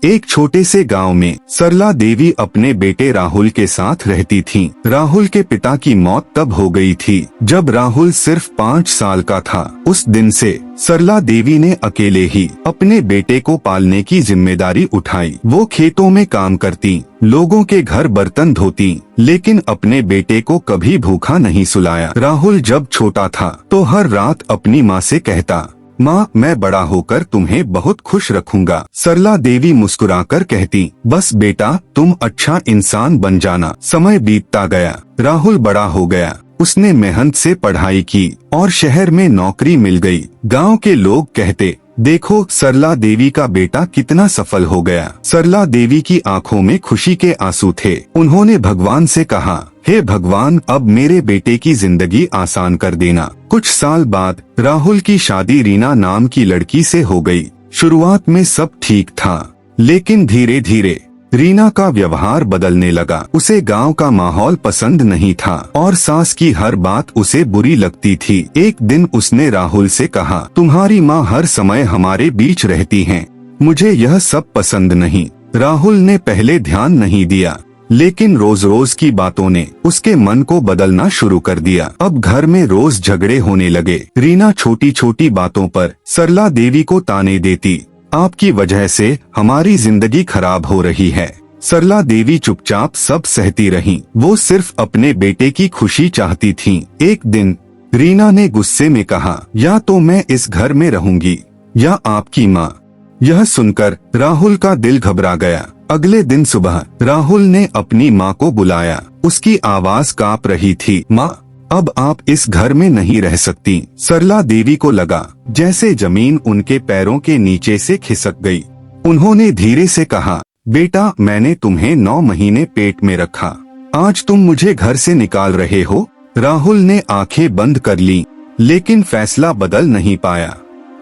एक छोटे से गांव में सरला देवी अपने बेटे राहुल के साथ रहती थीं। राहुल के पिता की मौत तब हो गई थी जब राहुल सिर्फ 5 साल का था। उस दिन से सरला देवी ने अकेले ही अपने बेटे को पालने की जिम्मेदारी उठाई। वो खेतों में काम करती, लोगों के घर बर्तन धोती, लेकिन अपने बेटे को कभी भूखा नहीं सुलाया। राहुल जब छोटा था तो हर रात अपनी माँ से कहता, माँ मैं बड़ा होकर तुम्हें बहुत खुश रखूंगा। सरला देवी मुस्कुराकर कहती, बस बेटा तुम अच्छा इंसान बन जाना। समय बीतता गया, राहुल बड़ा हो गया। उसने मेहनत से पढ़ाई की और शहर में नौकरी मिल गई। गांव के लोग कहते, देखो सरला देवी का बेटा कितना सफल हो गया। सरला देवी की आंखों में खुशी के आंसू थे। उन्होंने भगवान से कहा, हे भगवान अब मेरे बेटे की जिंदगी आसान कर देना। कुछ साल बाद राहुल की शादी रीना नाम की लड़की से हो गई। शुरुआत में सब ठीक था, लेकिन धीरे धीरे रीना का व्यवहार बदलने लगा। उसे गांव का माहौल पसंद नहीं था और सास की हर बात उसे बुरी लगती थी। एक दिन उसने राहुल से कहा, तुम्हारी माँ हर समय हमारे बीच रहती हैं, मुझे यह सब पसंद नहीं। राहुल ने पहले ध्यान नहीं दिया, लेकिन रोज रोज की बातों ने उसके मन को बदलना शुरू कर दिया। अब घर में रोज झगड़े होने लगे। रीना छोटी छोटी बातों पर सरला देवी को ताने देती, आपकी वजह से हमारी जिंदगी खराब हो रही है। सरला देवी चुपचाप सब सहती रहीं। वो सिर्फ अपने बेटे की खुशी चाहती थीं। एक दिन रीना ने गुस्से में कहा, या तो मैं इस घर में रहूंगी या आपकी माँ। यह सुनकर राहुल का दिल घबरा गया। अगले दिन सुबह राहुल ने अपनी माँ को बुलाया। उसकी आवाज कांप रही थी, माँ अब आप इस घर में नहीं रह सकती। सरला देवी को लगा जैसे जमीन उनके पैरों के नीचे से खिसक गई। उन्होंने धीरे से कहा, बेटा मैंने तुम्हें 9 महीने पेट में रखा, आज तुम मुझे घर से निकाल रहे हो। राहुल ने आंखें बंद कर ली, लेकिन फैसला बदल नहीं पाया।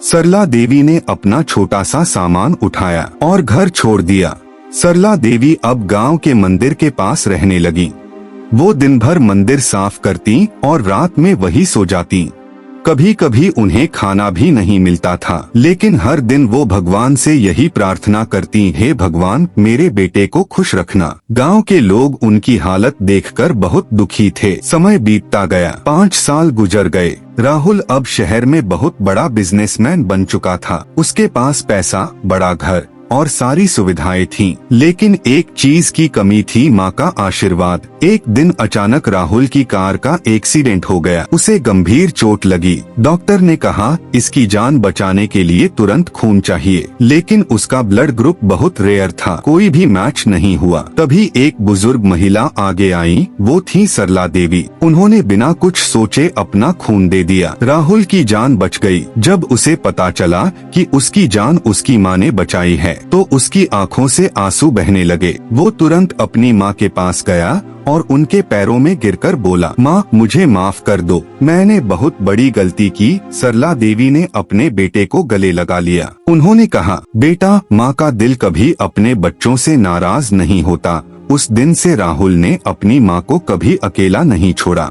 सरला देवी ने अपना छोटा सा सामान उठाया और घर छोड़ दिया। सरला देवी अब गांव के मंदिर के पास रहने लगी। वो दिन भर मंदिर साफ करती और रात में वही सो जाती। कभी कभी उन्हें खाना भी नहीं मिलता था, लेकिन हर दिन वो भगवान से यही प्रार्थना करती, हे भगवान मेरे बेटे को खुश रखना। गांव के लोग उनकी हालत देखकर बहुत दुखी थे। समय बीतता गया, 5 साल गुजर गए। राहुल अब शहर में बहुत बड़ा बिजनेसमैन बन चुका था। उसके पास पैसा, बड़ा घर और सारी सुविधाएं थीं, लेकिन एक चीज की कमी थी, माँ का आशीर्वाद। एक दिन अचानक राहुल की कार का एक्सीडेंट हो गया। उसे गंभीर चोट लगी। डॉक्टर ने कहा इसकी जान बचाने के लिए तुरंत खून चाहिए, लेकिन उसका ब्लड ग्रुप बहुत रेयर था, कोई भी मैच नहीं हुआ। तभी एक बुजुर्ग महिला आगे आई, वो थी सरला देवी। उन्होंने बिना कुछ सोचे अपना खून दे दिया। राहुल की जान बच गई। जब उसे पता चला कि उसकी जान उसकी माँ ने बचाई है, तो उसकी आंखों से आंसू बहने लगे। वो तुरंत अपनी माँ के पास गया और उनके पैरों में गिरकर बोला, माँ मुझे माफ कर दो, मैंने बहुत बड़ी गलती की। सरला देवी ने अपने बेटे को गले लगा लिया। उन्होंने कहा, बेटा माँ का दिल कभी अपने बच्चों से नाराज नहीं होता। उस दिन से राहुल ने अपनी माँ को कभी अकेला नहीं छोड़ा।